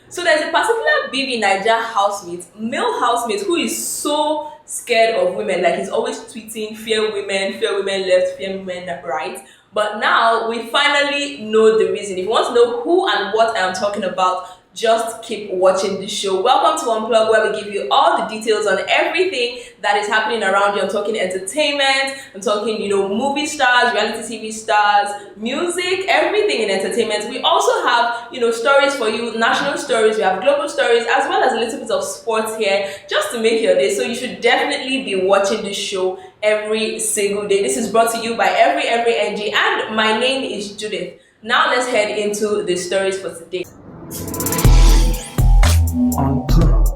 So there's a particular BB Niger housemate, male housemate, who is so scared of women. Like he's always tweeting, fear women left, fear women right. But now we finally know the reason. If you want to know who and what I'm talking about, just keep watching the show. Welcome to Unplug, where we give you all the details on everything that is happening around you. I'm talking entertainment, I'm talking, movie stars, reality TV stars, music, everything in entertainment. We also have, stories for you, national stories, we have global stories, as well as a little bit of sports here, just to make your day. So you should definitely be watching this show every single day. This is brought to you by every NG, and my name is Judith. Now let's head into the stories for today. Unplug.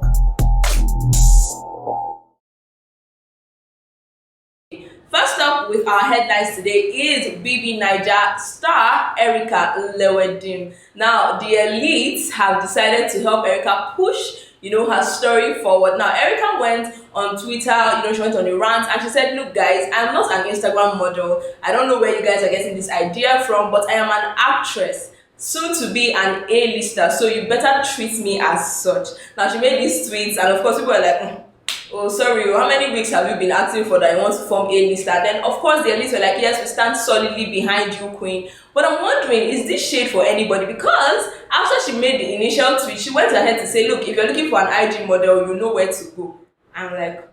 First up with our headlines today is BB Niger star Erica Lewedim. Now, the elites have decided to help Erica push, her story forward. Now, Erica went on Twitter, she went on a rant and she said, look guys, I'm not an Instagram model. I don't know where you guys are getting this idea from, but I am an actress, soon to be an A-lister, so you better treat me as such. Now, she made these tweets, and of course, people are like, oh, sorry, how many weeks have you been acting for that you want to form A-lister? Then, of course, the elites were like, yes, we stand solidly behind you, queen. But I'm wondering, is this shade for anybody? Because after she made the initial tweet, she went ahead to say, look, if you're looking for an IG model, you know where to go. I'm like,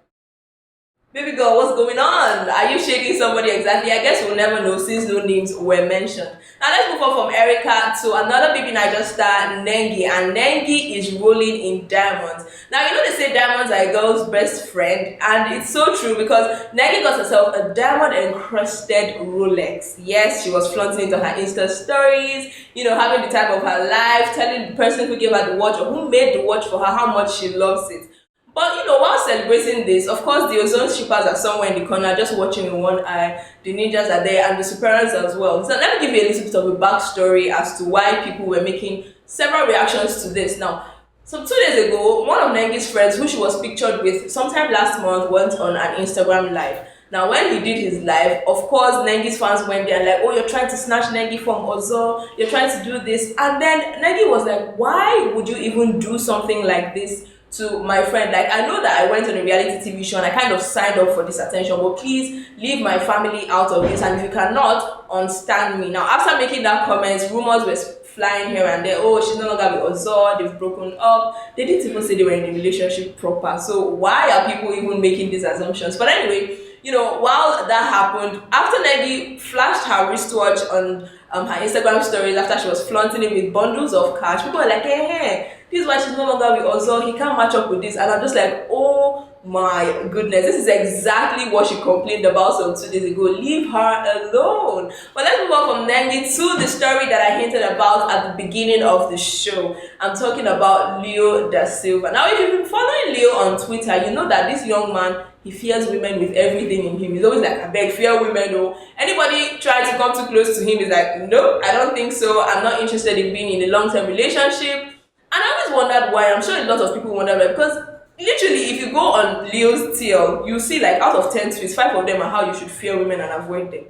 baby girl, what's going on? Are you shading somebody exactly? I guess we'll never know since no names were mentioned. Now let's move on from Erica to another BB Niger star, Nengi. And Nengi is rolling in diamonds. Now, they say diamonds are a girl's best friend. And it's so true because Nengi got herself a diamond-encrusted Rolex. Yes, she was flaunting it on her Insta stories, having the time of her life, telling the person who gave her the watch or who made the watch for her how much she loves it. But while celebrating this, of course, the Ozone shippers are somewhere in the corner just watching with one eye. The ninjas are there and the superheroes as well. So let me give you a little bit of a backstory as to why people were making several reactions to this. Now, some 2 days ago, one of Nengi's friends, who she was pictured with sometime last month, went on an Instagram live. Now, when he did his live, of course, Nengi's fans went there and like, oh, you're trying to snatch Nengi from Ozone, you're trying to do this. And then Nengi was like, why would you even do something like this to my friend? Like, I know that I went on a reality TV show and I kind of signed up for this attention, but please leave my family out of this, and if you cannot, unstand me. Now, after making that comment, rumors were flying here and there. Oh, she's no longer with Ozone, they've broken up. They didn't even say they were in a relationship proper. So why are people even making these assumptions? But anyway, while that happened, after Nengi flashed her wristwatch on her Instagram stories after she was flaunting it with bundles of cash, people were like, hey, this is why she's no longer with Ozone, he can't match up with this. And I'm just like, oh my goodness, this is exactly what she complained about some 2 days ago. Leave her alone. But let's move on from Nengi to the story that I hinted about at the beginning of the show. I'm talking about Leo da Silva. Now, if you've been following Leo on Twitter, you know that this young man, he fears women with everything in him. He's always like, I beg, fear women. Oh, anybody try to come too close to him, he's like, no, I don't think so. I'm not interested in being in a long-term relationship. And I always wondered why. I'm sure a lot of people wonder why, because literally, if you go on Leo's TL, you see like out of 10 tweets, 5 of them are how you should fear women and avoid them.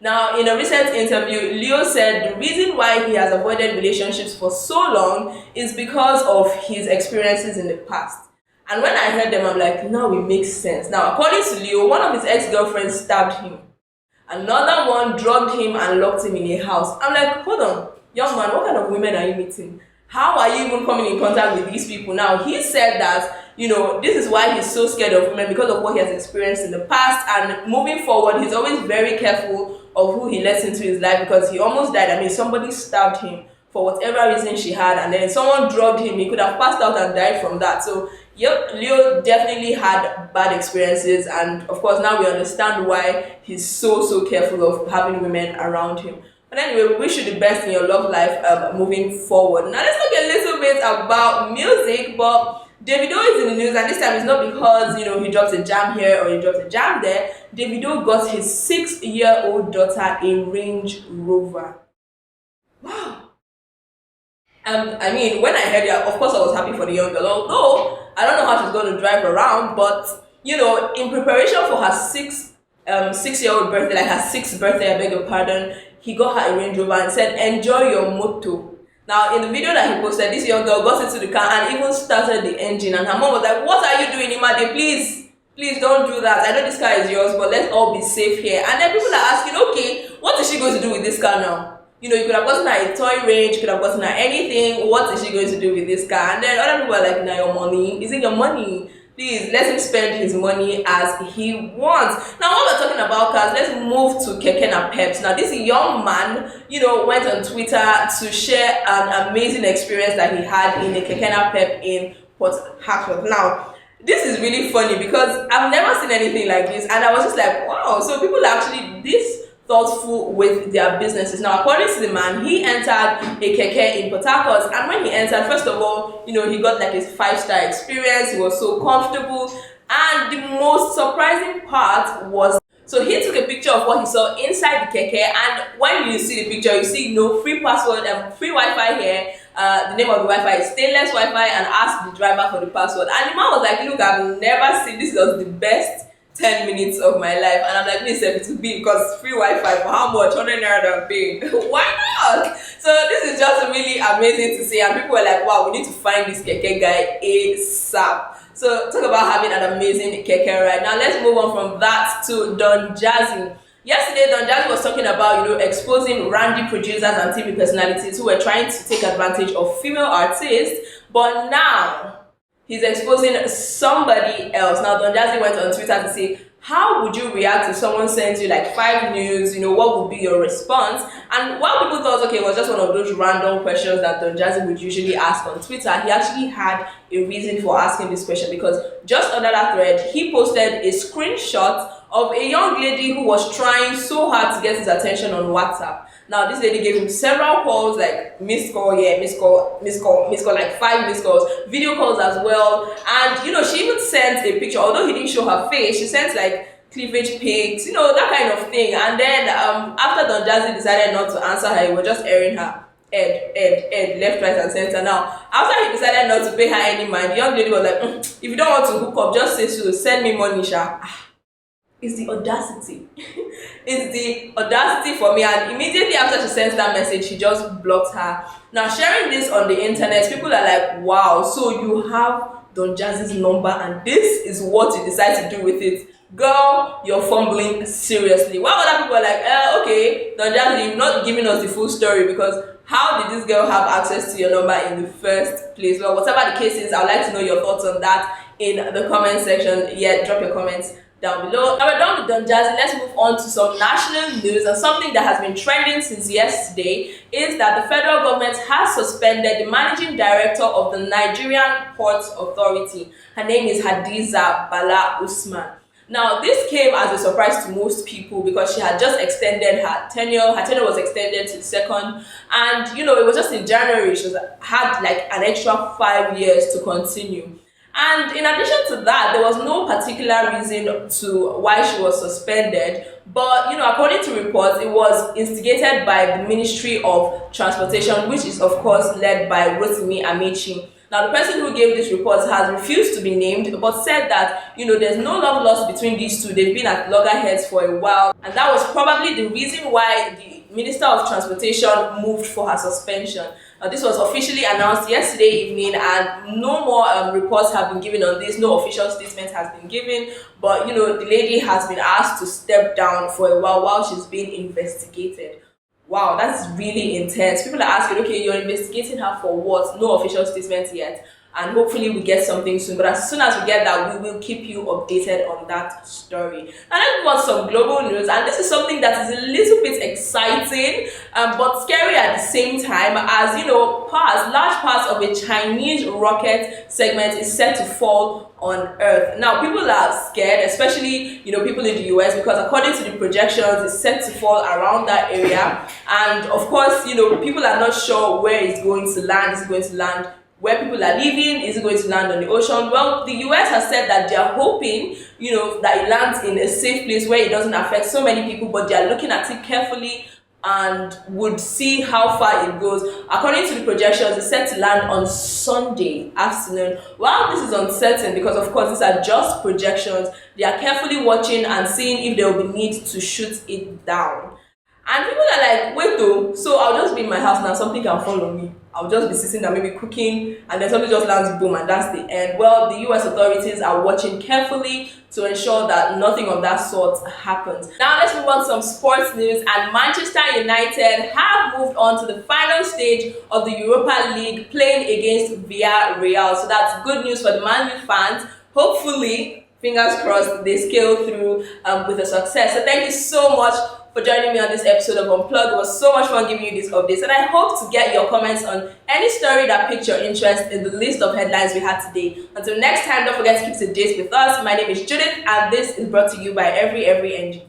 Now, in a recent interview, Leo said the reason why he has avoided relationships for so long is because of his experiences in the past. And when I heard them, I'm like, now it makes sense. Now, according to Leo, one of his ex-girlfriends stabbed him. Another one drugged him and locked him in a house. I'm like, hold on, young man, what kind of women are you meeting? How are you even coming in contact with these people? Now, he said that, this is why he's so scared of women, because of what he has experienced in the past. And moving forward, he's always very careful of who he lets into his life, because he almost died. I mean, somebody stabbed him for whatever reason she had, and then someone drugged him. He could have passed out and died from that. So, yep, Leo definitely had bad experiences. And of course, now we understand why he's so careful of having women around him. But anyway, we wish you the best in your love life moving forward. Now let's talk a little bit about music. But Davido is in the news, and this time it's not because he dropped a jam here or he dropped a jam there. Davido got his 6-year-old daughter a Range Rover. Wow. I mean, when I heard it, of course I was happy for the young girl. Although I don't know how she's going to drive around, but in preparation for her 6-year-old birthday, like her 6th birthday, I beg your pardon, he got her a Range Rover and said, enjoy your moto. Now, in the video that he posted, this young girl got into the car and even started the engine. And her mom was like, "What are you doing, Imade? Please don't do that. I know this car is yours, but let's all be safe here." And then people are asking, okay, what is she going to do with this car now? You could have gotten her a toy range, you could have gotten her anything. What is she going to do with this car? And then other people are like, "Now your money. Is it your money? Please, let him spend his money as he wants." Now, while we're talking about cars, let's move to Keke and Peps. Now, this young man, went on Twitter to share an amazing experience that he had in a Keke and Pep in Port Harcourt. Now, this is really funny because I've never seen anything like this, and I was just like, wow, so people are actually this thoughtful with their businesses. Now, according to the man, he entered a keke in Port Harcourt, and when he entered, first of all, he got like his 5-star experience. He was so comfortable, and the most surprising part was, so he took a picture of what he saw inside the keke, and when you see the picture, you see free password and free Wi-Fi here. The name of the Wi-Fi is stainless Wi-Fi, and asked the driver for the password. And the man was like, "Look, I've never seen this. Was the best 10 minutes of my life." And I'm like, "Listen, it will be because free Wi-Fi for how much? 100 naira than paying. Why not?" So this is just really amazing to see, and people were like, "Wow, we need to find this keke guy ASAP." So talk about having an amazing keke ride. Now let's move on from that to Don Jazzy. Yesterday, Don Jazzy was talking about, exposing randy producers and TV personalities who were trying to take advantage of female artists, but now he's exposing somebody else. Now, Don Jazzy went on Twitter to say, how would you react if someone sends you like 5 news? What would be your response? And while people thought, okay, it was just one of those random questions that Don Jazzy would usually ask on Twitter, he actually had a reason for asking this question, because just under that thread, he posted a screenshot of a young lady who was trying so hard to get his attention on WhatsApp. Now, this lady gave him several calls, like missed call, like 5 missed calls, video calls as well. And, she even sent a picture, although he didn't show her face, she sent like cleavage pics, that kind of thing. And then after Don Jazzy decided not to answer her, he was just airing her Ed, left, right, and center. Now, after he decided not to pay her any mind, the young lady was like, "If you don't want to hook up, just say so, send me money, Sha." It's the audacity. It's the audacity for me. And immediately after she sends that message, she just blocked her. Now, sharing this on the internet, people are like, wow, so you have Don Jazzy's number and this is what you decide to do with it. Girl, you're fumbling seriously. While other people are like, okay, Don Jazzy, you've not giving us the full story, because how did this girl have access to your number in the first place? Well, whatever the case is, I'd like to know your thoughts on that in the comment section. Yeah, drop your comments down below. Now we're done with Don Jazzy. Let's move on to some national news, and something that has been trending since yesterday is that the federal government has suspended the managing director of the Nigerian Ports Authority. Her name is Hadiza Bala Usman. Now, this came as a surprise to most people because she had just extended her tenure. Her tenure was extended to the second, and it was just in January. She had like an extra 5 years to continue. And in addition to that, there was no particular reason to why she was suspended. But, according to reports, it was instigated by the Ministry of Transportation, which is, of course, led by Rotimi Amechi. Now, the person who gave this report has refused to be named, but said that, there's no love lost between these two. They've been at loggerheads for a while. And that was probably the reason why the Minister of Transportation moved for her suspension. This was officially announced yesterday evening, and no more reports have been given on this. No official statement has been given, but the lady has been asked to step down for a while she's being investigated. Wow, that's really intense. People are asking, okay, you're investigating her for what? No official statement yet. And hopefully we get something soon. But as soon as we get that, we will keep you updated on that story. And let's move on to some global news. And this is something that is a little bit exciting, but scary at the same time. As large parts of a Chinese rocket segment is set to fall on Earth. Now, people are scared, especially people in the US, because according to the projections, it's set to fall around that area. And of course, people are not sure where it's going to land. Is it going to land where people are living? Is it going to land on the ocean? Well, the US has said that they are hoping, that it lands in a safe place where it doesn't affect so many people, but they are looking at it carefully and would see how far it goes. According to the projections, it's set to land on Sunday afternoon. While this is uncertain, because of course these are just projections, they are carefully watching and seeing if there will be need to shoot it down. And people are like, wait though, so I'll just be in my house now, something can fall on me. I'll just be sitting there, maybe cooking, and then something just lands, boom, and that's the end. Well, the US authorities are watching carefully to ensure that nothing of that sort happens. Now let's move on to some sports news, and Manchester United have moved on to the final stage of the Europa League, playing against Villarreal. So that's good news for the Man U fans. Hopefully, fingers crossed, they scale through with a success. So thank you so much for joining me on this episode of Unplug. It was so much fun giving you these updates, and I hope to get your comments on any story that piqued your interest in the list of headlines we had today. Until next time, don't forget to keep the dates with us. My name is Judith, and this is brought to you by Every NG.